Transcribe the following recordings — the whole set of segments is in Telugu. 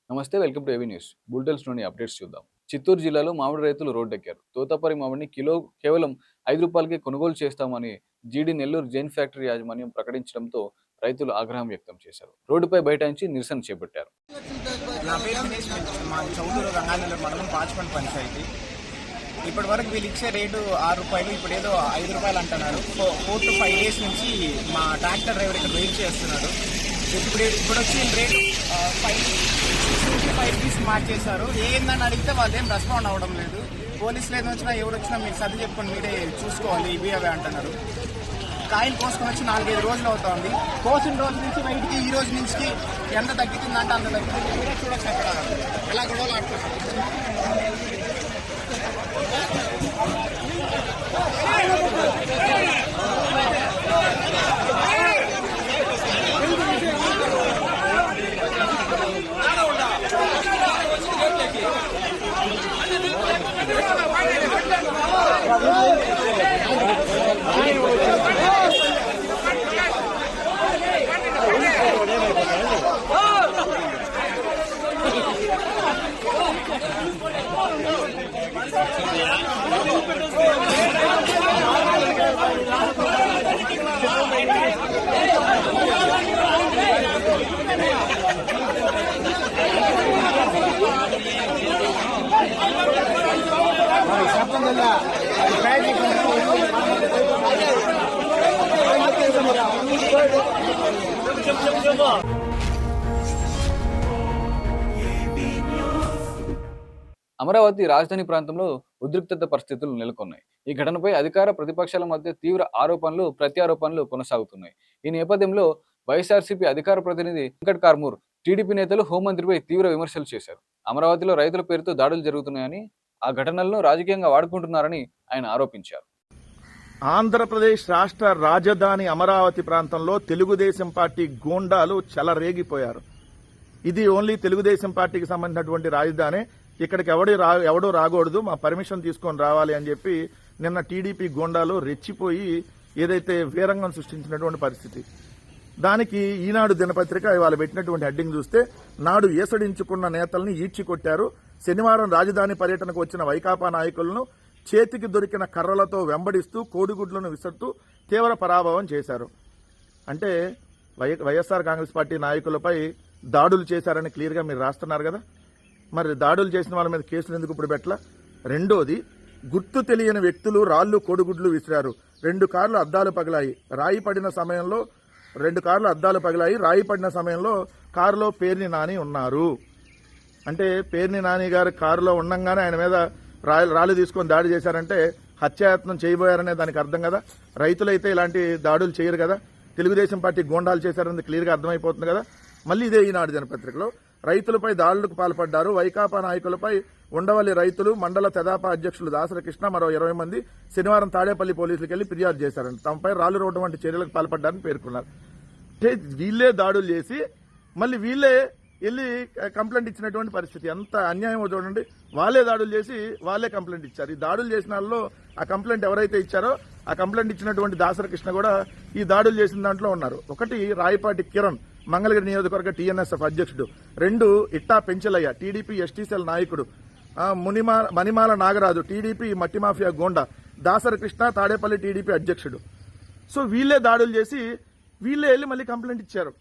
నమస్తే, వెల్కమ్ టు ఏవీ న్యూస్. బులెటిన్స్‌లోని అప్డేట్స్ చూద్దాం. చిత్తూరు జిల్లాలో మామిడి రైతులు రోడ్డెక్కారు. తోతాపరి మామిడిని కేవలం ₹5కే కొనుగోలు చేస్తామని జీడీ నెల్లూరు జైన్ ఫ్యాక్టరీ యాజమాన్యం ప్రకటించడంతో రైతులు ఆగ్రహం వ్యక్తం చేశారు. రోడ్డుపై బైఠాయించి నిరసన చేపట్టారు. నా పేరు దినేష్. మా చౌదూరు రంగానగర్ మండలం పాచిపండి పంచాయతీ. ఇప్పటి వరకు వీళ్ళు ఇచ్చే రేటు ₹6, ఇప్పుడు ఏదో ₹5 అంటున్నారు. 4 to 5 days నుంచి మా ట్రాక్టర్ డ్రైవర్ ఇక్కడ వెయిట్ చేస్తున్నాడు. ఇప్పుడు వచ్చిన రేటు 5 రూపీస్ మార్చేశారు. ఏందని అడిగితే వాళ్ళు ఏం రెస్పాండ్ అవ్వడం లేదు. పోలీసులు ఏదో వచ్చినా ఎవరు వచ్చినా మీరు సర్ది చెప్పుకొని మీరే చూసుకోవాలి ఇవి అవే అంటున్నారు. కాయలు కోసుకొని వచ్చి 4-5 రోజులు అవుతుంది. కోసిన రోజు నుంచి బయటికి ఈ రోజు నుంచి ఎంత తగ్గుతుందంటే అంత తగ్గుతుంది. మీరే చూడొచ్చు అక్కడ ఎలా గొడవలు ఆడుతున్నారు. అమరావతి రాజధాని ప్రాంతంలో ఉద్రిక్తత పరిస్థితులు నెలకొన్నాయి. ఈ ఘటనపై అధికార ప్రతిపక్షాల మధ్య తీవ్ర ఆరోపణలు, ప్రత్యారోపణలు కొనసాగుతున్నాయి. ఈ నేపథ్యంలో వైఎస్ఆర్సీపీ అధికార ప్రతినిధి వెంకట్ కార్మూర్, టీడీపీ నేతలు హోంమంత్రిపై తీవ్ర విమర్శలు చేశారు. అమరావతిలో రైతుల పేరుతో దాడులు జరుగుతున్నాయని, ఆ ఘటనలను రాజకీయంగా వాడుకుంటున్నారని ఆయన ఆరోపించారు. ఆంధ్రప్రదేశ్ రాష్ట్ర రాజధాని అమరావతి ప్రాంతంలో తెలుగుదేశం పార్టీ గూండాలు చెలరేగిపోయారు. ఇది ఓన్లీ తెలుగుదేశం పార్టీకి సంబంధించినటువంటి రాజధాని. ఇక్కడికి ఎవడూ రాకూడదు, మా పర్మిషన్ తీసుకొని రావాలి అని చెప్పి నిన్న టీడీపీ గూండాలు రెచ్చిపోయి ఏదైతే వీరంగం సృష్టించినటువంటి పరిస్థితి. దానికి ఈనాడు దినపత్రిక ఇవాళ పెట్టినటువంటి హెడ్డింగ్ చూస్తే, నాడు ఏసడించుకున్న నేతల్ని ఈడ్చికొట్టారు. శనివారం రాజధాని పర్యటనకు వచ్చిన వైకాపా నాయకులను చేతికి దొరికిన కర్రలతో వెంబడిస్తూ కోడిగుడ్లను విసురుతూ తీవ్ర పరాభవం చేశారు. అంటే వైఎస్ఆర్ కాంగ్రెస్ పార్టీ నాయకులపై దాడులు చేశారని క్లియర్గా మీరు రాస్తున్నారు కదా. మరి దాడులు చేసిన వాళ్ళ మీద కేసులు ఎందుకు ఇప్పుడు పెట్టలా? రెండోది, గుర్తు తెలియని వ్యక్తులు రాళ్లు కోడిగుడ్లు విసిరారు. 2 కార్లు అద్దాలు పగిలాయి. రాయి పడిన సమయంలో కారులో పేర్ని నాని ఉన్నారు. అంటే పేర్ని నాని గారు కారులో ఉండంగానే ఆయన మీద రాళ్లు తీసుకొని దాడి చేశారంటే హత్యాయత్నం చేయబోయారనే దానికి అర్థం కదా. రైతులైతే ఇలాంటి దాడులు చేయరు కదా. తెలుగుదేశం పార్టీ గూండాలు చేశారని క్లియర్గా అర్థమైపోతుంది కదా. మళ్ళీ ఇదే ఈనాడు దినపత్రికలో రైతులపై దాడులకు పాల్పడ్డారు. వైకాపా నాయకులపై ఉండవల్లి రైతులు, మండల తెదాపా అధ్యక్షులు దాసరి కృష్ణ మరో 20 మంది శనివారం తాడేపల్లి పోలీసులకు వెళ్లి ఫిర్యాదు చేశారంట. తమపై రాళ్లు రోడ్డు వంటి చర్యలకు పాల్పడ్డారని పేర్కొన్నారు. అంటే వీళ్లే దాడులు చేసి మళ్ళీ వీళ్లే వెళ్ళి కంప్లైంట్ ఇచ్చినటువంటి పరిస్థితి. ఎంత అన్యాయమో చూడండి. వాళ్ళే దాడులు చేసి వాళ్ళే కంప్లైంట్ ఇచ్చారు. ఈ దాడులు చేసిన వాళ్ళలో ఆ కంప్లైంట్ ఎవరైతే ఇచ్చారో ఆ కంప్లైంట్ ఇచ్చినటువంటి దాసరి కృష్ణ కూడా ఈ దాడులు చేసిన దాంట్లో ఉన్నారు. ఒకటి రాయపాటి కిరణ్, మంగళగిరి నియోజకవర్గ టీఎన్ఎస్ఎఫ్ అధ్యక్షుడు. 2 ఇట్టా పెంచలయ్య, టీడీపీ ఎస్టీసీఎల్ నాయకుడు. మణిమాల నాగరాజు, టీడీపీ మట్టి మాఫియా గోండా. దాసరి కృష్ణ, తాడేపల్లి టీడీపీ అధ్యక్షుడు. సో వీళ్లే దాడులు చేసి వీళ్లే వెళ్ళి మళ్ళీ కంప్లైంట్ ఇచ్చారు.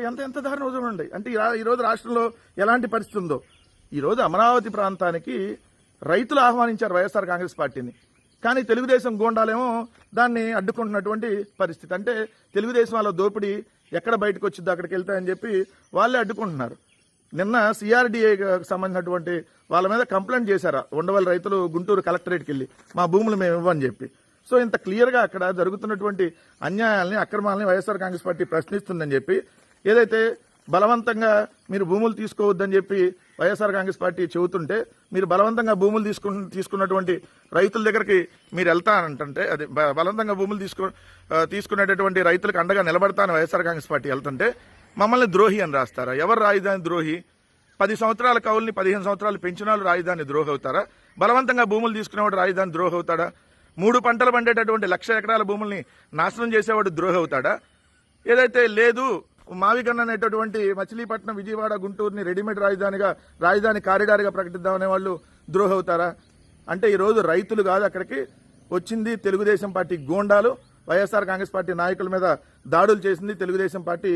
ఎంత దారుణం చూడండి. అంటే ఈరోజు రాష్ట్రంలో ఎలాంటి పరిస్థితి ఉందో. ఈరోజు అమరావతి ప్రాంతానికి రైతులు ఆహ్వానించారు వైఎస్ఆర్ కాంగ్రెస్ పార్టీని. కానీ తెలుగుదేశం గూండాలేమో దాన్ని అడ్డుకుంటున్నటువంటి పరిస్థితి. అంటే తెలుగుదేశం వాళ్ళ దోపిడీ ఎక్కడ బయటకు వచ్చిందో అక్కడికి వెళ్తాయని చెప్పి వాళ్ళే అడ్డుకుంటున్నారు. నిన్న సిఆర్డీఏకి సంబంధించినటువంటి వాళ్ళ మీద కంప్లైంట్ చేశారు ఉండవల్లి రైతులు గుంటూరు కలెక్టరేట్కి వెళ్ళి, మా భూములు మేము ఇవ్వని చెప్పి. సో ఇంత క్లియర్గా అక్కడ జరుగుతున్నటువంటి అన్యాయాల్ని, అక్రమాలని వైఎస్ఆర్ కాంగ్రెస్ పార్టీ ప్రశ్నిస్తుందని చెప్పి, ఏదైతే బలవంతంగా మీరు భూములు తీసుకోవద్దని చెప్పి వైఎస్ఆర్ కాంగ్రెస్ పార్టీ చెబుతుంటే, మీరు బలవంతంగా భూములు తీసుకున్నటువంటి రైతుల దగ్గరికి మీరు వెళ్తానంటే, అది బలవంతంగా భూములు తీసుకునేటటువంటి రైతులకు అండగా నిలబడతాను వైఎస్ఆర్ కాంగ్రెస్ పార్టీ వెళ్తుంటే మమ్మల్ని ద్రోహి అని రాస్తారా? ఎవరు రాజధాని ద్రోహి? 10 సంవత్సరాల కౌల్ని 15 సంవత్సరాలు పెంచిన వాళ్ళు రాజధాని ద్రోహి అవుతారా? బలవంతంగా భూములు తీసుకునేవాడు రాజధాని ద్రోహి అవుతాడా? 3 పంటలు పండేటటువంటి 1,00,000 ఎకరాల భూముల్ని నాశనం చేసేవాడు ద్రోహి అవుతాడా? ఏదైతే లేదు మావిగన్న అనేటటువంటి మచిలీపట్నం, విజయవాడ, గుంటూరుని రెడీమేడ్ రాజధాని కారిడార్గా ప్రకటిద్దామనే వాళ్ళు ద్రోహి అవుతారా? అంటే ఈరోజు రైతులు కాదు అక్కడికి వచ్చింది, తెలుగుదేశం పార్టీ గూండాలు, వైఎస్ఆర్ కాంగ్రెస్ పార్టీ నాయకుల మీద దాడులు చేసింది తెలుగుదేశం పార్టీ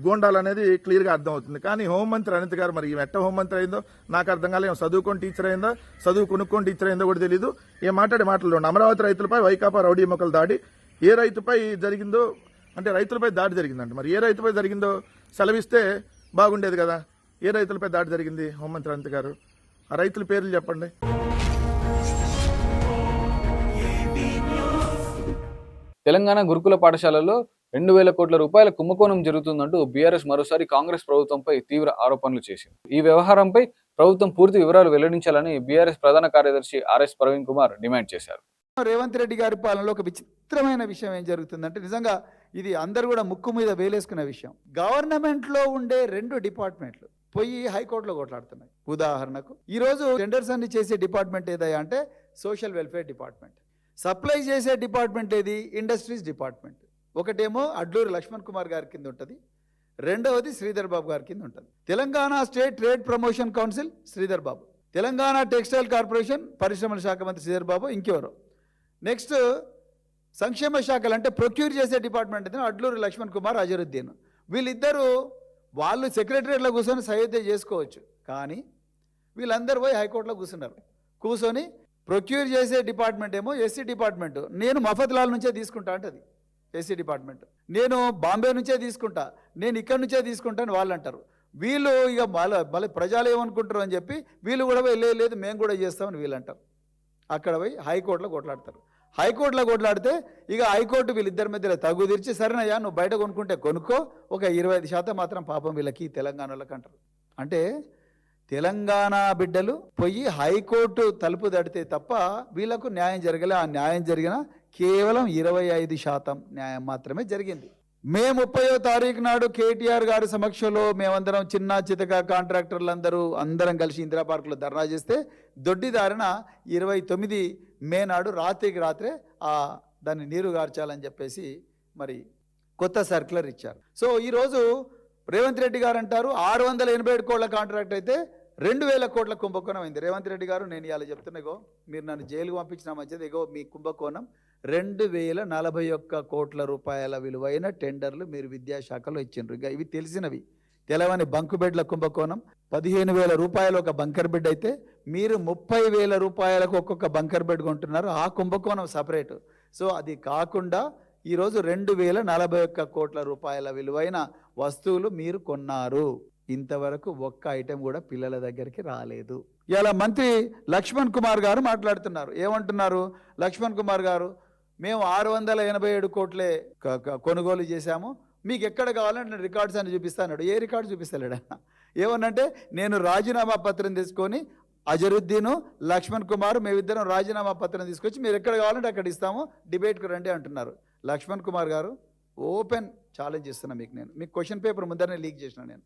గూండాలు అనేది క్లియర్గా అర్థమవుతుంది. కానీ హోంమంత్రి అనిత గారు మరి ఎట్ట హోంమంత్రి అయిందో నాకు అర్థం కాలేదు. చదువుకొని టీచర్ అయిందో, చదువు కొనుక్కొని టీచర్ అయిందో కూడా తెలియదు. ఏం మాటలు అమరావతి రైతులపై వైకాపా రౌడీ మొక్కల దాడి ఏ రైతుపై జరిగిందో, అంటే రైతులపై దాడి జరిగిందంట. మరి ఏ రైతుపై జరిగిందో సెలవిస్తే బాగుండేది కదా. ఏ రైతులపై దాడి జరిగింది హోంమంత్రి అనిత గారు? ఆ రైతుల పేర్లు చెప్పండి. తెలంగాణ గురుకుల పాఠశాలల్లో 2,000 కోట్ల రూపాయల కుంభకోణం జరుగుతుందంటూ బీఆర్ఎస్ మరోసారి కాంగ్రెస్ ప్రభుత్వంపై తీవ్ర ఆరోపణలు చేసింది. ఈ వ్యవహారంపై ప్రభుత్వం పూర్తి వివరాలు వెల్లడించాలని బీఆర్ఎస్ ప్రధాన కార్యదర్శి ఆర్ఎస్ ప్రవీణ్ కుమార్ డిమాండ్ చేశారు. రేవంత్ రెడ్డి గారి పాలనలో ఒక విచిత్రమైన విషయం ఏం జరుగుతుందంటే, నిజంగా ఇది అందరూ కూడా ముక్కు మీద వేలేసుకునే విషయం. గవర్నమెంట్లో ఉండే 2 డిపార్ట్మెంట్లు పోయి హైకోర్టులో కొట్లాడుతున్నాయి. ఉదాహరణకు ఈరోజు టెండర్స్ అన్ని చేసే డిపార్ట్మెంట్ ఏదయ్యా అంటే సోషల్ వెల్ఫేర్ డిపార్ట్మెంట్. సప్లై చేసే డిపార్ట్మెంట్ ఏది? Industries department. ఒకటేమో అడ్లూరి లక్ష్మణ్ కుమార్ గారి కింద ఉంటుంది, రెండవది శ్రీధర్ బాబు గారి కింద ఉంటుంది. Telangana state trade promotion council Sridhar Babu, Telangana textile corporation పరిశ్రమల శాఖ మంత్రి శ్రీధర్ బాబు, ఇంకెవరు. నెక్స్ట్ సంక్షేమ శాఖలు అంటే ప్రొక్యూర్ చేసే డిపార్ట్మెంట్ అయితే అడ్లూరి లక్ష్మణ్ కుమార్, అజరుద్దీన్. వీళ్ళిద్దరూ వాళ్ళు సెక్రటరియట్లో కూర్చొని సహాయత చేసుకోవచ్చు, కానీ వీళ్ళందరూ పోయి హైకోర్టులో కూర్చొని ప్రొక్యూర్ చేసే డిపార్ట్మెంట్ ఏమో ఎస్సీ డిపార్ట్మెంట్, నేను మఫత్లాల్ నుంచే తీసుకుంటా అంటది ఎస్సీ డిపార్ట్మెంట్, నేను బాంబే నుంచే తీసుకుంటా, నేను ఇక్కడి నుంచే తీసుకుంటా అని వాళ్ళు అంటారు. వీళ్ళు ఇక మళ్ళీ ప్రజలు ఏమనుకుంటారు అని చెప్పి వీళ్ళు కూడా పోయి లేదు మేము కూడా చేస్తామని వీళ్ళు అంటారు. అక్కడ పోయి హైకోర్టులో కొట్లాడతారు. హైకోర్టులో కొట్లాడితే ఇక హైకోర్టు వీళ్ళిద్దరి మధ్యలో తగు తీర్చి, సరేనయ్యా నువ్వు బయట కొనుక్కుంటే కొనుక్కో, ఒక 25% మాత్రం పాపం వీళ్ళకి తెలంగాణలోకి అంటారు. అంటే తెలంగాణ బిడ్డలు పోయి హైకోర్టు తలుపు తడితే తప్ప వీళ్ళకు న్యాయం జరగలే. ఆ న్యాయం జరిగిన కేవలం 25% న్యాయం మాత్రమే జరిగింది. మే 30వ తారీఖు నాడు కేటీఆర్ గారి సమక్షంలో మేమందరం చిన్న చితక కాంట్రాక్టర్లందరూ అందరం కలిసి ఇందిరా పార్కులో ధర్నా చేస్తే దొడ్డిదారిన 29 మే నాడు రాత్రికి రాత్రే దాన్ని నీరు గార్చాలని చెప్పేసి మరి కొత్త సర్క్యులర్ ఇచ్చారు. సో ఈరోజు రేవంత్ రెడ్డి గారు అంటారు 687 కోట్ల కాంట్రాక్ట్ అయితే 2,000 కోట్ల కుంభకోణం అయింది. రేవంత్ రెడ్డి గారు నేను ఇలా చెప్తున్నా, ఇగో మీరు నన్ను జైలుకు పంపించిన మంచిది, ఇగో మీ కుంభకోణం 2,041 కోట్ల రూపాయల విలువైన టెండర్లు మీరు విద్యాశాఖలో ఇచ్చిండ్రు. ఇక ఇవి తెలిసినవి. తెలవని బంకు బెడ్ల కుంభకోణం 15,000 రూపాయలు ఒక బంకర్ బెడ్ అయితే మీరు 30,000 రూపాయలకు ఒక్కొక్క బంకర్ బెడ్ కొంటున్నారు. ఆ కుంభకోణం సపరేటు. సో అది కాకుండా ఈరోజు 2,041 కోట్ల రూపాయల విలువైన వస్తువులు మీరు కొన్నారు. ఇంతవరకు ఒక్క ఐటెం కూడా పిల్లల దగ్గరికి రాలేదు. ఇలా మంత్రి లక్ష్మణ్ కుమార్ గారు మాట్లాడుతున్నారు. ఏమంటున్నారు లక్ష్మణ్ కుమార్ గారు? మేము 687 కోట్లే కొనుగోలు చేశాము, మీకు ఎక్కడ కావాలంటే నేను రికార్డ్స్ అని చూపిస్తాను. ఏ రికార్డు చూపిస్తలేడు ఆయన. ఏమన్నంటే నేను రాజీనామా పత్రం తీసుకొని అజరుద్దీను లక్ష్మణ్ కుమార్ మేమిద్దరం రాజీనామా పత్రం తీసుకొచ్చి మీరు ఎక్కడ కావాలంటే అక్కడ ఇస్తాము, డిబేట్కు రండి అంటున్నారు. లక్ష్మణ్ కుమార్ గారు ఓపెన్ ఛాలెంజ్ ఇస్తున్నా మీకు క్వశ్చన్ పేపర్ ముందరనే లీక్ చేసిన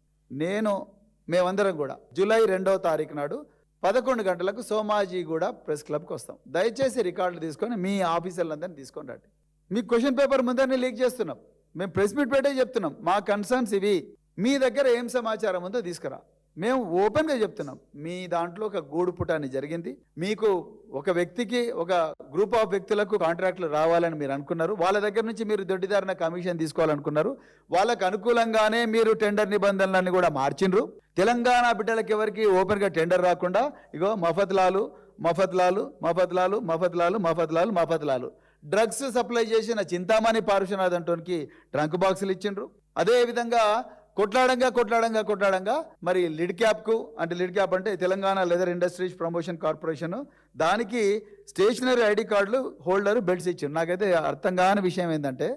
మేమందరం కూడా జూలై 2వ తారీఖు నాడు 11 గంటలకు సోమాజీగూడ ప్రెస్ క్లబ్కి వస్తాం. దయచేసి రికార్డులు తీసుకొని మీ ఆఫీసర్లందరినీ తీసుకొని రండి. మీ క్వశ్చన్ పేపర్ ముందరనే లీక్ చేస్తున్నాం, మేము ప్రెస్ మీట్ పెట్టే చెప్తున్నాం, మా కన్సర్న్స్ ఇవి, మీ దగ్గర ఏం సమాచారం ఉందో తీసుకురా. మేము ఓపెన్గా చెప్తున్నాం, మీ దాంట్లో ఒక గూడు పుటాన్ని జరిగింది, మీకు ఒక వ్యక్తికి ఒక గ్రూప్ ఆఫ్ వ్యక్తులకు కాంట్రాక్టులు రావాలని మీరు అనుకున్నారు, వాళ్ళ దగ్గర నుంచి మీరు దొడ్డిదారిన కమిషన్ తీసుకోవాలనుకున్నారు, వాళ్ళకు అనుకూలంగానే మీరు టెండర్ నిబంధనలన్నీ కూడా మార్చిండ్రు. తెలంగాణ బిడ్డలకి ఎవరికి ఓపెన్గా టెండర్ రాకుండా ఇగో మఫత్లాలు మఫత్లాలు మఫత్లాలు మఫత్లాలు మఫత్లాలు మఫత్లాలు డ్రగ్స్ సప్లై చేసిన చింతామణి పారుషనాథ్ అంటోనికి ట్రంక్ బాక్సులు ఇచ్చిండ్రు. అదేవిధంగా కొట్లాడంగా మరి లిడ్ క్యాప్ అంటే Telangana leather industries promotion corporation, దానికి స్టేషనరీ ఐడి కార్డులు హోల్డర్ బెల్ట్స్ ఇచ్చారు. నాకైతే అర్థం కాని విషయం ఏంటంటే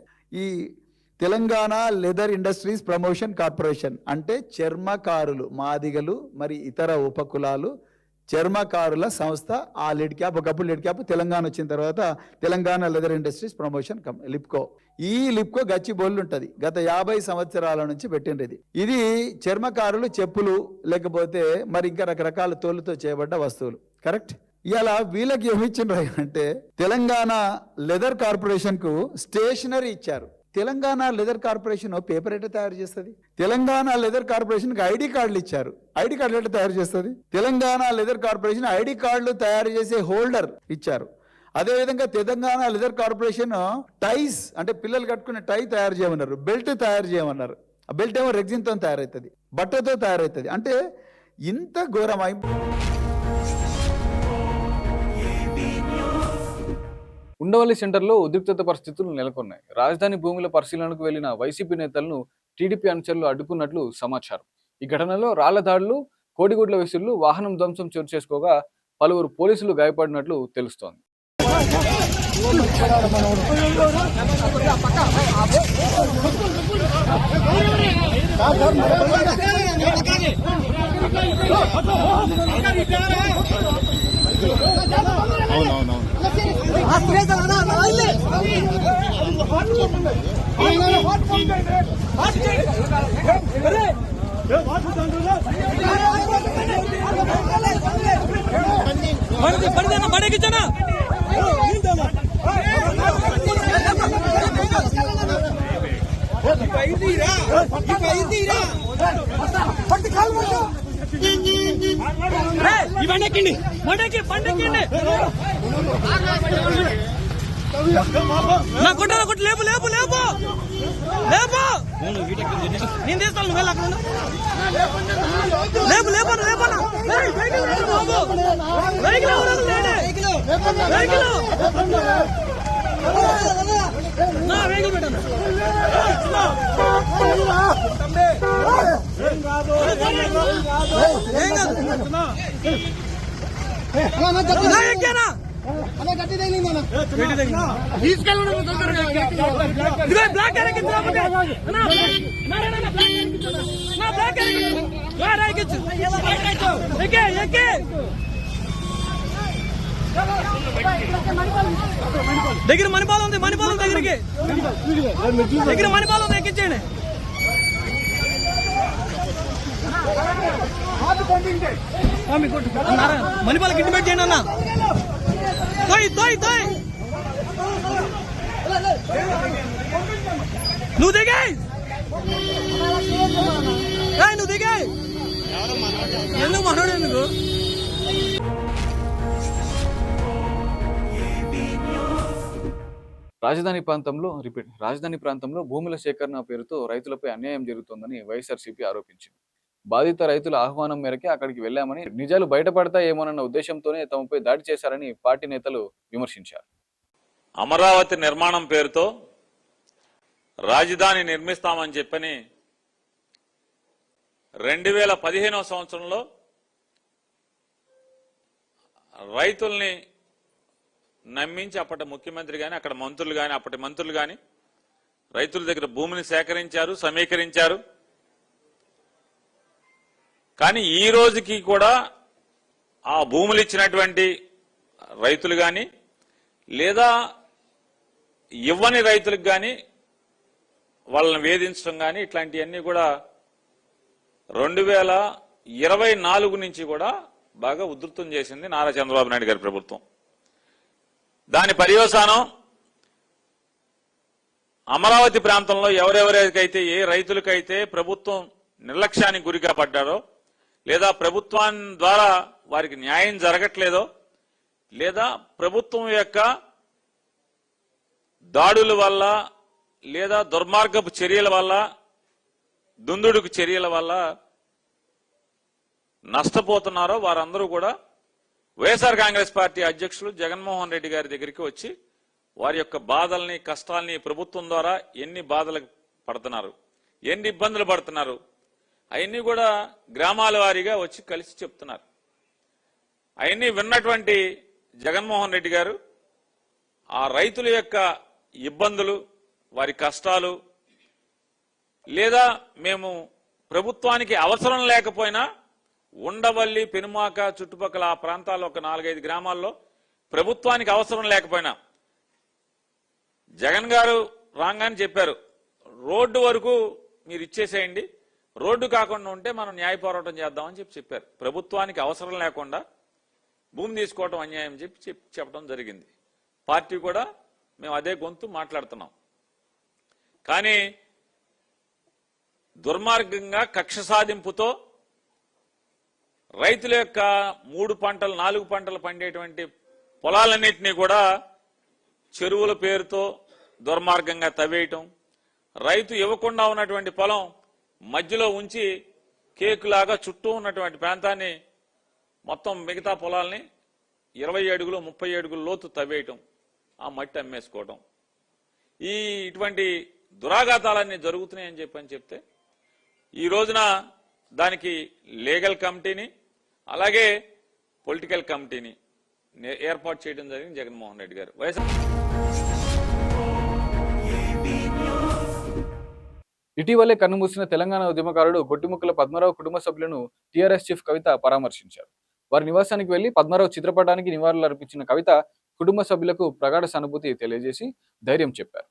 ఈ Telangana leather industries promotion corporation అంటే చర్మకారులు, మాదిగలు మరి ఇతర ఉపకులాలు చర్మకారుల సంస్థ. ఆ లిడ్ క్యాప్ ఒకప్పుడు లిడ్ క్యాప్ తెలంగాణ వచ్చిన తర్వాత తెలంగాణ లెదర్ ఇండస్ట్రీస్ ప్రమోషన్ లిప్కో. ఈ లిప్కో గచ్చిబౌలి ఉంటుంది, గత 50 సంవత్సరాల నుంచి పెట్టిండ్రు. ఇది చర్మకారులు చెప్పులు లేకపోతే మరి ఇంకా రకరకాల తోలుతో చేయబడ్డ వస్తువులు. కరెక్ట్. ఇలా వీళ్ళకి ఏమి ఇచ్చిండ్రు అంటే తెలంగాణ లెదర్ కార్పొరేషన్ కు స్టేషనరీ ఇచ్చారు. తెలంగాణ లెదర్ కార్పొరేషన్ పేపర్ ఎట్లా తయారు చేస్తుంది? తెలంగాణ లెదర్ కార్పొరేషన్కి ఐడి కార్డులు ఇచ్చారు, ఐడి కార్డులు ఎట్లా తయారు చేస్తుంది? తెలంగాణ లెదర్ కార్పొరేషన్ ఐడి కార్డులు తయారు చేసే హోల్డర్ ఇచ్చారు. అదేవిధంగా తెలంగాణ లెదర్ కార్పొరేషన్ టైస్ అంటే పిల్లలు కట్టుకునే టై తయారు చేయమన్నారు, బెల్ట్ తయారు చేయమన్నారు. ఆ బెల్ట్ ఏమో రెగ్జిన్తో తయారవుతుంది, బట్టతో తయారవుతుంది. అంటే ఇంత ఘోరమై ఉండవల్లి సెంటర్లో ఉద్రిక్తత పరిస్థితులు నెలకొన్నాయి. రాజధాని భూముల పరిశీలనకు వెళ్లిన వైసీపీ నేతలను టీడీపీ అనుచరులు అడ్డుకున్నట్లు సమాచారం. ఈ ఘటనలో రాళ్ల దాడులు, కోడిగుడ్ల విసుళ్లు, వాహనం ధ్వంసం చోటు చేసుకోగా పలువురు పోలీసులు గాయపడినట్లు తెలుస్తోంది. లేపు లేపు లేపు లేపు నేను తీస్తాను, నువ్వు వెళ్ళి అక్కడ లేపు లేపు లేపన్నా వెహికల్ పెట్టాను. ఎక్కానా దగ్గర మణిపాలం ఉంది, మణిపాలం దగ్గరికి దగ్గర మణిపాలం ఉంది, ఎక్కించండి. మణిపాలకి ఇంటిమేట్ చేయండి అన్న. నువ్వు దిగాయి, నువ్వు దిగాయి. ఎందుకు మనోడు ఎందుకు? రాజధాని ప్రాంతంలో భూముల సేకరణ పేరుతో రైతులపై అన్యాయం జరుగుతోందని వైఎస్ఆర్సీపీ ఆరోపించింది. బాధిత రైతుల ఆహ్వానం మేరకే అక్కడికి వెళ్లామని, నిజాలు బయటపడతాయేమోనన్న ఉద్దేశంతోనే తమపై దాడి చేశారని పార్టీ నేతలు విమర్శించారు. అమరావతి నిర్మాణం పేరుతో రాజధాని నిర్మిస్తామని చెప్పని 2015వ సంవత్సరంలో రైతుల్ని నమ్మించి అప్పటి ముఖ్యమంత్రి గాని, అక్కడ మంత్రులు గాని, అప్పటి మంత్రులు గాని రైతుల దగ్గర భూమిని సేకరించారు, సమీకరించారు. కానీ ఈ రోజుకి కూడా ఆ భూములు ఇచ్చినటువంటి రైతులు గాని, లేదా ఇవ్వని రైతులకు గాని వాళ్ళని వేధించడం గాని, ఇట్లాంటివన్నీ కూడా 2024 నుంచి కూడా బాగా ఉధృతం చేసింది నారా చంద్రబాబు నాయుడు గారి ప్రభుత్వం. దాని పర్యవసానం అమరావతి ప్రాంతంలో ఎవరెవరికైతే, ఏ రైతులకైతే ప్రభుత్వం నిర్లక్ష్యానికి గురిగా పడ్డారో, లేదా ప్రభుత్వం ద్వారా వారికి న్యాయం జరగట్లేదో, లేదా ప్రభుత్వం యొక్క దాడుల వల్ల, లేదా దుర్మార్గపు చర్యల వల్ల, దుందుడుకు చర్యల వల్ల నష్టపోతున్నారో వారందరూ కూడా వైఎస్ఆర్ కాంగ్రెస్ పార్టీ అధ్యక్షులు జగన్మోహన్ రెడ్డి గారి దగ్గరికి వచ్చి వారి యొక్క బాధల్ని, కష్టాల్ని, ప్రభుత్వం ద్వారా ఎన్ని బాధలకు పడుతున్నారు, ఎన్ని ఇబ్బందులు పడుతున్నారు, అవన్నీ కూడా గ్రామాల వారీగా వచ్చి కలిసి చెప్తున్నారు. అవన్నీ విన్నటువంటి జగన్మోహన్ రెడ్డి గారు ఆ రైతుల యొక్క ఇబ్బందులు, వారి కష్టాలు, లేదా మేము ప్రభుత్వానికి అవసరం లేకపోయినా ఉండవల్లి, పెనుమాక చుట్టుపక్కల ఆ ప్రాంతాల్లో ఒక 4-5 గ్రామాల్లో ప్రభుత్వానికి అవసరం లేకపోయినా జగన్ గారు రాగానే చెప్పారు, రోడ్డు వరకు మీరు ఇచ్చేసేయండి, రోడ్డు కాకుండా ఉంటే మనం న్యాయ పోరాటం చేద్దామని చెప్పారు. ప్రభుత్వానికి అవసరం లేకుండా భూమి తీసుకోవడం అన్యాయం చెప్పడం జరిగింది. పార్టీ కూడా మేము అదే గొంతు మాట్లాడుతున్నాం. కానీ దుర్మార్గంగా కక్ష సాధింపుతో రైతుల యొక్క 3 పంటలు 4 పంటలు పండేటువంటి పొలాలన్నింటినీ కూడా చెరువుల పేరుతో దుర్మార్గంగా తవ్వేయటం, రైతు ఇవ్వకుండా ఉన్నటువంటి పొలం మధ్యలో ఉంచి కేకులాగా చుట్టూ ఉన్నటువంటి ప్రాంతాన్ని మొత్తం మిగతా పొలాల్ని 20 అడుగులు 30 అడుగుల లోతు తవ్వేయటం, ఆ మట్టి అమ్మేసుకోవటం, ఇటువంటి దురాఘాతాలన్నీ జరుగుతున్నాయని చెప్తే ఈ రోజున దానికి లీగల్ కమిటీని అలాగే పొలిటికల్ కమిటీని ఏర్పాటు చేయడం జరిగింది జగన్మోహన్ రెడ్డి గారు. ఇటీవలే కన్నుమూసిన తెలంగాణ ఉద్యమకారుడు గొట్టిముక్కల పద్మారావు కుటుంబ సభ్యులను టీఆర్ఎస్ చీఫ్ కవిత పరామర్శించారు. వారి నివాసానికి వెళ్లి పద్మారావు చిత్రపటానికి నివాళులు అర్పించిన కవిత కుటుంబ సభ్యులకు ప్రగాఢ సానుభూతి తెలియజేసి ధైర్యం చెప్పారు.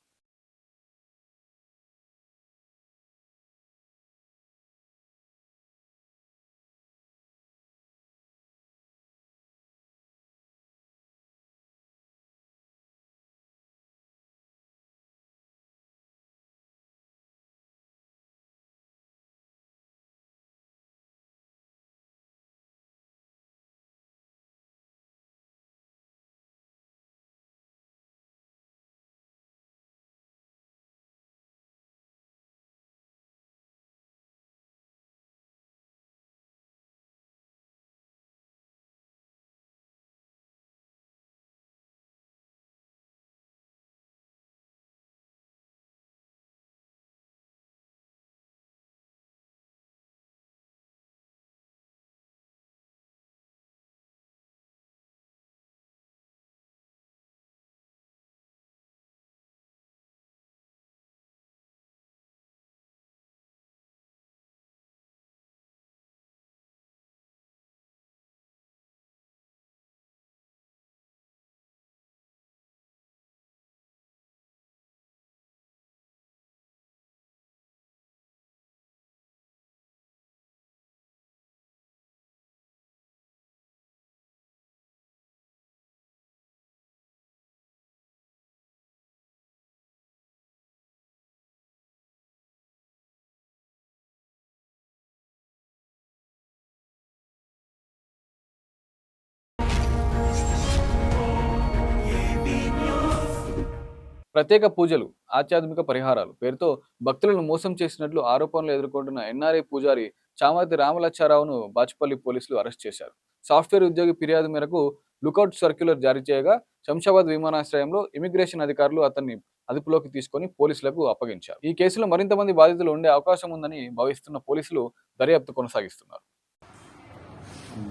ప్రత్యేక పూజలు, ఆధ్యాత్మిక పరిహారాలు పేరుతో భక్తులను మోసం చేసినట్లు ఆరోపణలు ఎదుర్కొంటున్న ఎన్ఆర్ఐ పూజారి చామర్తి రామలచ్చారావును బాచుపల్లి పోలీసులు అరెస్ట్ చేశారు. సాఫ్ట్వేర్ ఉద్యోగి ఫిర్యాదు మేరకు లుకౌట్ సర్క్యులర్ జారీ చేయగా శంషాబాద్ విమానాశ్రయంలో ఇమిగ్రేషన్ అధికారులు అతన్ని అదుపులోకి తీసుకొని పోలీసులకు అప్పగించారు. ఈ కేసులో మరింత మంది బాధితులు ఉండే అవకాశం ఉందని భావిస్తున్న పోలీసులు దర్యాప్తు కొనసాగిస్తున్నారు.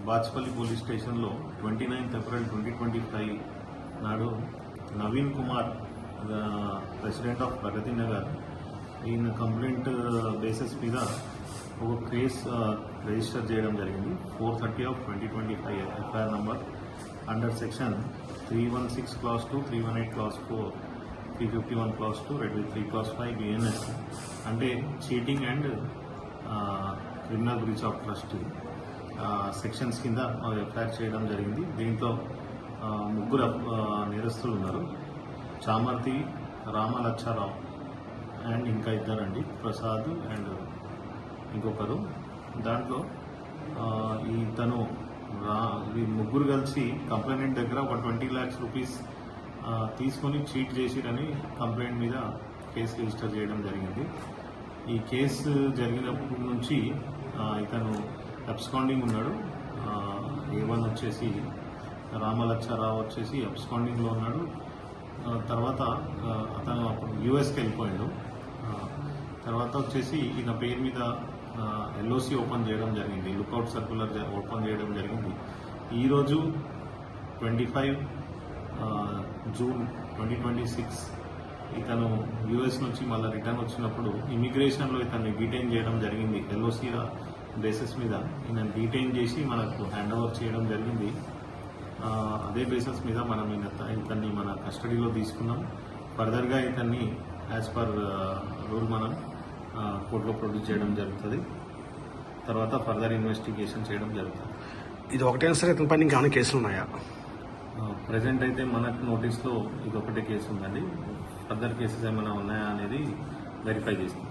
బాచుపల్లి పోలీస్ స్టేషన్లో 29 ఏప్రిల్ 2025 నాడు నవీన్ కుమార్, ప్రెసిడెంట్ ఆఫ్ ప్రగతి నగర్, ఈయన కంప్లైంట్ బేసిస్ మీద ఒక కేసు రిజిస్టర్ చేయడం జరిగింది. 4/30/2025 FIR number under section 316 class 2, 318 class 4, 351 class 2, 3 class 5 BNS అంటే cheating and criminal breach of trust sections కింద ఎఫ్ఐఆర్ చేయడం జరిగింది. దీంట్లో 3 నేరస్తులు ఉన్నారు. చామర్తి రామలచ్చారావు అండ్ ఇంకా 2 అండి, ప్రసాద్ అండ్ ఇంకొకరు. దాంట్లో తను ఈ 3 కలిసి కంప్లైంట్ దగ్గర ఒక 20 lakhs రూపీస్ తీసుకొని చీట్ చేసిరని కంప్లైంట్ మీద కేసు రిజిస్టర్ చేయడం జరిగింది. ఈ కేసు జరిగినప్పటి నుంచి ఇతను అబ్స్కాండింగ్ ఉన్నాడు. A1 వచ్చేసి రామలచ్చారావు వచ్చేసి అబ్స్కాండింగ్లో ఉన్నాడు. తర్వాత అతను అప్పుడు యూఎస్కి వెళ్ళిపోయాడు. తర్వాత వచ్చేసి ఈయన పేరు మీద ఎల్ఓసి ఓపెన్ చేయడం జరిగింది, లుకౌట్ సర్క్యులర్ ఓపెన్ చేయడం జరిగింది. ఈరోజు 25 జూన్ 2026 ఇతను యూఎస్ నుంచి మళ్ళీ రిటర్న్ వచ్చినప్పుడు ఇమిగ్రేషన్లో ఇతన్ని డీటైన్ చేయడం జరిగింది. ఎల్ఓసి బేసిస్ మీద ఈయన డీటైన్ చేసి మనకు హ్యాండ్ ఓవర్ చేయడం జరిగింది. అదే బేసిస్ మీద మనం ఇతన్ని మన కస్టడీలో తీసుకున్నాం. ఫర్దర్గా ఇతన్ని యాజ్ పర్ రూల్ మనం కోర్టులో ప్రొడ్యూస్ చేయడం జరుగుతుంది. తర్వాత ఫర్దర్ ఇన్వెస్టిగేషన్ చేయడం జరుగుతుంది. ఇది ఒకటే సరే ఇతని పైన ఇంకా కేసులు ఉన్నాయా? ప్రజెంట్ అయితే మనకు నోటీస్లో ఇది ఒకటే కేసు ఉందండి. ఫర్దర్ కేసెస్ ఏమైనా ఉన్నాయా అనేది వెరిఫై చేస్తాం.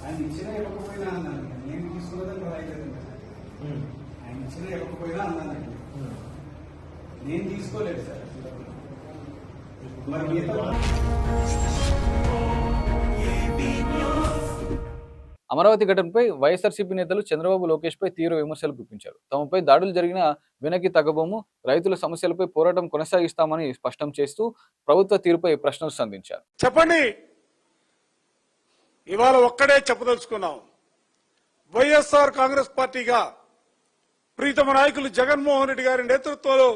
ఆయన ఇచ్చినా ఇవ్వకపోయినా అన్నాను, నేను తీసుకున్నదని రాయలేదు. ఆయన ఇచ్చినా ఇవ్వకపోయినా అన్నానండి, నేను తీసుకోలేదు సార్. మరి మిగతా అమరావతి ఘటనపై వైఎస్ఆర్సీపీ నేతలు చంద్రబాబు లోకేష్ పై తీవ్ర విమర్శలు గుప్పించారు. తమపై దాడులు జరిగిన వెనక్కి తగ్గబోము, రైతుల సమస్యలపై పోరాటం కొనసాగిస్తామని స్పష్టం చేస్తూ ప్రభుత్వ తీరుపై ప్రశ్నలు సంధించారు. చెప్పండి, ఇవాళ ఒక్కడే చెప్పదలుచుకున్నాం. వైఎస్ఆర్ కాంగ్రెస్ పార్టీగా ప్రీతమ నాయకులు జగన్మోహన్ రెడ్డి గారి నేతృత్వంలో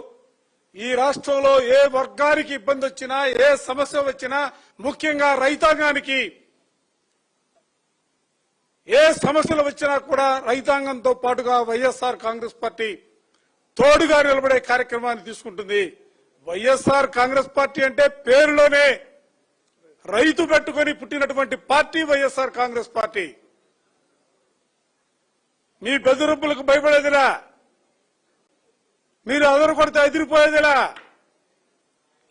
ఈ రాష్ట్రంలో ఏ వర్గానికి ఇబ్బంది వచ్చినా, ఏ సమస్య వచ్చినా, ముఖ్యంగా రైతాంగానికి ఏ సమస్యలు వచ్చినా కూడా రైతాంగంతో పాటుగా వైఎస్ఆర్ కాంగ్రెస్ పార్టీ తోడుగా నిలబడే కార్యక్రమాన్ని తీసుకుంటుంది. వైఎస్ఆర్ కాంగ్రెస్ పార్టీ అంటే పేరులోనే రైతు పెట్టుకొని పుట్టినటువంటి పార్టీ వైఎస్ఆర్ కాంగ్రెస్ పార్టీ. మీ బెదిరింపులకు భయపడేదిలా, మీరు అదరు కొడితే ఎదిరిపోయేదిలా,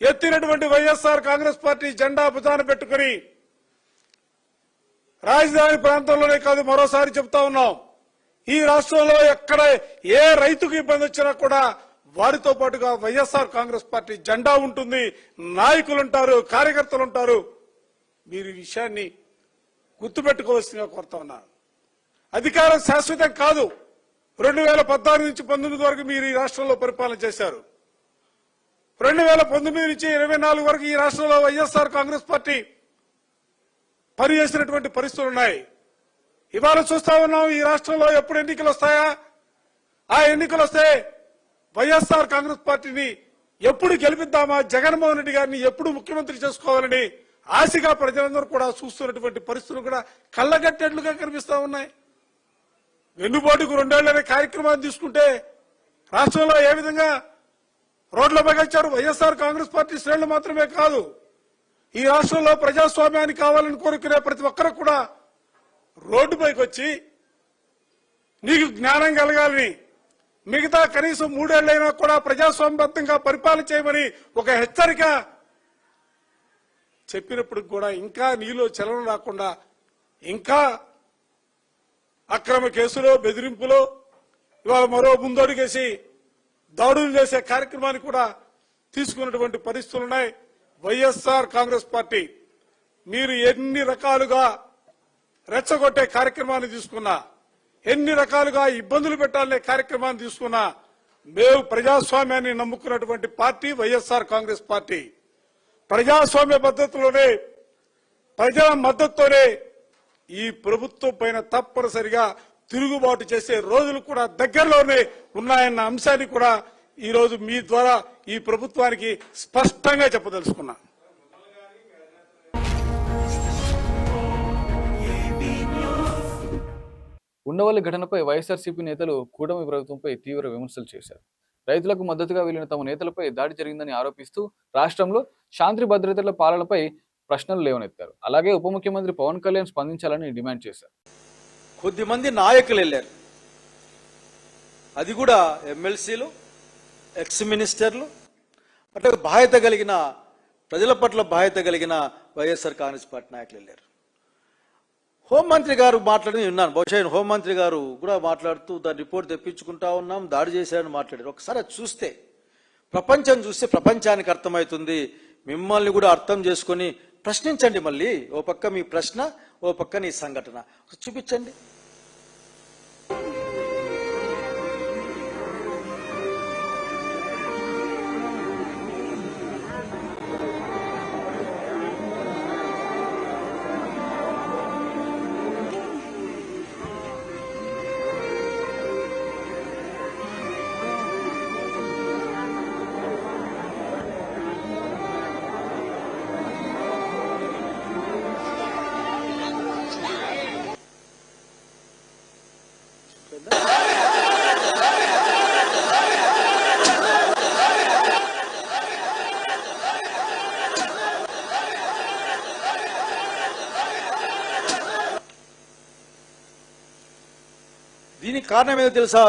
ఎత్తినటువంటి వైఎస్ఆర్ కాంగ్రెస్ పార్టీ జెండా భుజాన పెట్టుకుని రాజధాని ప్రాంతంలోనే కాదు, మరోసారి చెప్తా ఉన్నాం, ఈ రాష్ట్రంలో ఎక్కడ ఏ రైతుకు ఇబ్బంది వచ్చినా కూడా వారితో పాటుగా వైఎస్ఆర్ కాంగ్రెస్ పార్టీ జెండా ఉంటుంది, నాయకులుంటారు, కార్యకర్తలుంటారు. మీరు ఈ విషయాన్ని గుర్తుపెట్టుకోవాల్సిందిగా కోరుతా ఉన్నారు. అధికారం శాశ్వతం కాదు. 2014 నుంచి 19 వరకు మీరు ఈ రాష్ట్రంలో పరిపాలన చేశారు. 2019 నుంచి 24 వరకు ఈ రాష్ట్రంలో వైఎస్ఆర్ కాంగ్రెస్ పార్టీ పనిచేసినటువంటి పరిస్థితులు ఉన్నాయి. ఇవాళ చూస్తా ఉన్నాం, ఈ రాష్ట్రంలో ఎప్పుడు ఎన్నికలు వస్తాయా, ఆ ఎన్నికలు వస్తే వైఎస్ఆర్ కాంగ్రెస్ పార్టీని ఎప్పుడు గెలిపిద్దామా, జగన్మోహన్ రెడ్డి గారిని ఎప్పుడు ముఖ్యమంత్రి చేసుకోవాలని ఆశగా ప్రజలందరూ కూడా చూస్తున్నటువంటి పరిస్థితులు కూడా కళ్ళగట్టేట్లుగా కనిపిస్తా ఉన్నాయి. వెన్నుబాటుకు 2 ఏళ్లనే కార్యక్రమాన్ని తీసుకుంటే రాష్ట్రంలో ఏ విధంగా రోడ్లపై వచ్చారు వైఎస్ఆర్ కాంగ్రెస్ పార్టీ శ్రేణులు మాత్రమే కాదు, ఈ రాష్ట్రంలో ప్రజాస్వామ్యాన్ని కావాలని కోరుకునే ప్రతి ఒక్కరు కూడా రోడ్డుపైకి వచ్చి నీకు జ్ఞానం కలగాలని, మిగతా కనీసం 3 ఏళ్లైనా కూడా ప్రజాస్వామ్యబద్ధంగా పరిపాలన చేయమని ఒక హెచ్చరిక చెప్పినప్పుడు కూడా ఇంకా నీలో చలనం రాకుండా ఇంకా అక్రమ కేసులో, బెదిరింపులో ఇవాళ మరో ముందడుగేసి దాడులు చేసే కార్యక్రమాన్ని కూడా తీసుకున్నటువంటి పరిస్థితులున్నాయి. వైఎస్ఆర్ కాంగ్రెస్ పార్టీ మీరు ఎన్ని రకాలుగా రెచ్చగొట్టే కార్యక్రమాన్ని తీసుకున్నా, ఎన్ని రకాలుగా ఇబ్బందులు పెట్టాలనే కార్యక్రమాన్ని తీసుకున్నా, మేము ప్రజాస్వామ్యాన్ని నమ్ముకున్నటువంటి పార్టీ వైఎస్ఆర్ కాంగ్రెస్ పార్టీ. ప్రజాస్వామ్య పద్ధతిలోనే, ప్రజల మద్దతుతోనే ఈ ప్రభుత్వం పైన తప్పనిసరిగా తిరుగుబాటు చేసే రోజులు కూడా దగ్గరలోనే ఉన్నాయన్న అంశాన్ని కూడా ఈ రోజు మీ ద్వారా ఈ ప్రభుత్వానికి స్పష్టంగా చెప్పదలుచుకున్నా. ఉండవల్లి ఘటనపై వైఎస్ఆర్సీపీ నేతలు కూటమి ప్రభుత్వంపై తీవ్ర విమర్శలు చేశారు. రైతులకు మద్దతుగా వెళ్లిన తమ నేతలపై దాడి జరిగిందని ఆరోపిస్తూ రాష్ట్రంలో శాంతి భద్రతల పాలనపై ప్రశ్నలు లేవనెత్తారు. అలాగే ఉప ముఖ్యమంత్రి పవన్ కళ్యాణ్ స్పందించాలని డిమాండ్ చేశారు. కొద్దిమంది నాయకులు వెళ్ళారు, అది కూడా ఎమ్మెల్సీలు, ఎక్స్ మినిస్టర్లు, అట్లా బాధ్యత కలిగిన ప్రజల పట్ల బాధ్యత కలిగిన వైఎస్ఆర్ కాంగ్రెస్ పార్టీ నాయకులు వెళ్ళారు. హోంమంత్రి గారు మాట్లాడి విన్నాను, బహుశా హోంమంత్రి గారు కూడా మాట్లాడుతూ దాని రిపోర్ట్ తెప్పించుకుంటా ఉన్నాం, దాడి చేశారని మాట్లాడారు. ఒకసారి అది చూస్తే, ప్రపంచం చూస్తే ప్రపంచానికి అర్థమవుతుంది. మిమ్మల్ని కూడా అర్థం చేసుకొని ప్రశ్నించండి. మళ్ళీ ఓ పక్క మీ ప్రశ్న, ఓ పక్క నీ సంఘటన చూపించండి. దీనికి కారణం ఏదో తెలుసా?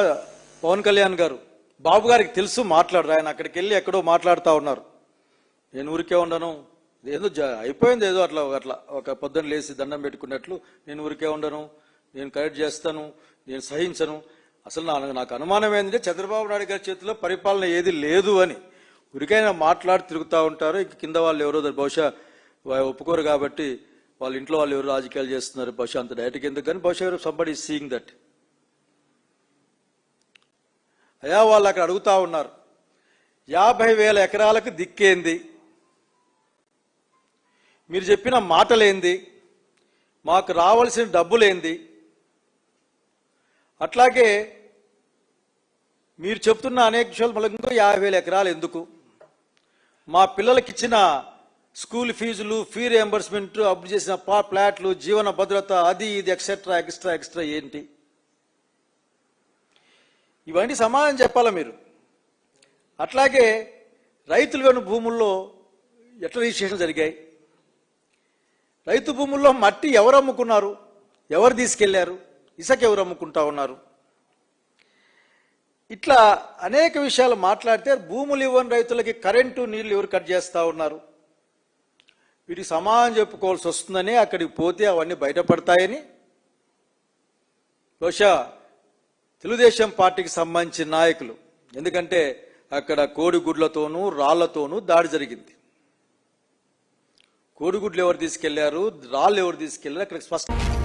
పవన్ కళ్యాణ్ గారు, బాబు గారికి తెలుసు మాట్లాడరు. ఆయన అక్కడికి వెళ్ళి ఎక్కడో మాట్లాడుతూ ఉన్నారు. నేను ఊరికే ఉండను, ఏదో అయిపోయింది, ఏదో అట్లా ఒక పొద్దున్న లేచి దండం పెట్టుకున్నట్లు, నేను ఊరికే ఉండను, నేను కరెక్ట్ చేస్తాను, నేను సహించను. అసలు నాకు అనుమానం ఏంటంటే చంద్రబాబు నాయుడు గారి చేతిలో పరిపాలన ఏది లేదు అని ఊరికైనా మాట్లాడి తిరుగుతూ ఉంటారు. ఇంక కింద వాళ్ళు ఎవరో బహుశా ఒప్పుకోరు కాబట్టి వాళ్ళ ఇంట్లో వాళ్ళు ఎవరు రాజకీయాలు చేస్తున్నారు, బహుశా అంత డైరెక్ట్గా ఎందుకు, కానీ బహుశా ఎవరు సంబడి సీయింగ్ దట్. అయా వాళ్ళు అక్కడ అడుగుతా ఉన్నారు, 50,000 ఎకరాలకు దిక్కేంది, మీరు చెప్పిన మాటలేంది, మాకు రావాల్సిన డబ్బులేంది, అట్లాగే మీరు చెప్తున్న అనేక విషయాలు మళ్ళీ ఇంకో 50,000 ఎకరాలు ఎందుకు, మా పిల్లలకి ఇచ్చిన స్కూల్ ఫీజులు, ఫీ రియంబర్స్మెంట్, అప్పు చేసిన ప్లాట్లు, జీవన భద్రత, అది ఇది ఎక్సెట్రా ఎక్స్ట్రా ఏంటి, ఇవన్నీ సమాధానం చెప్పాలా మీరు. అట్లాగే రైతులు వెను భూముల్లో ఎట్లా రిజిస్ట్రేషన్ జరిగాయి, రైతు భూముల్లో మట్టి ఎవరు అమ్ముకున్నారు, ఎవరు తీసుకెళ్లారు, ఇసుక ఎవరు అమ్ముకుంటా ఉన్నారు, ఇట్లా అనేక విషయాలు మాట్లాడితే భూములు ఇవ్వని రైతులకి కరెంటు నీళ్లు ఎవరు కట్ చేస్తూ ఉన్నారు, వీటికి సమాధానం చెప్పుకోవాల్సి వస్తుందని అక్కడికి పోతే అవన్నీ బయటపడతాయని బహుశా తెలుగుదేశం పార్టీకి సంబంధించిన నాయకులు, ఎందుకంటే అక్కడ కోడిగుడ్లతోనూ రాళ్లతోనూ దాడి జరిగింది. కోడిగుడ్లు ఎవరు తీసుకెళ్లారు, రాళ్ళు ఎవరు తీసుకెళ్లారు అక్కడ స్పష్టం.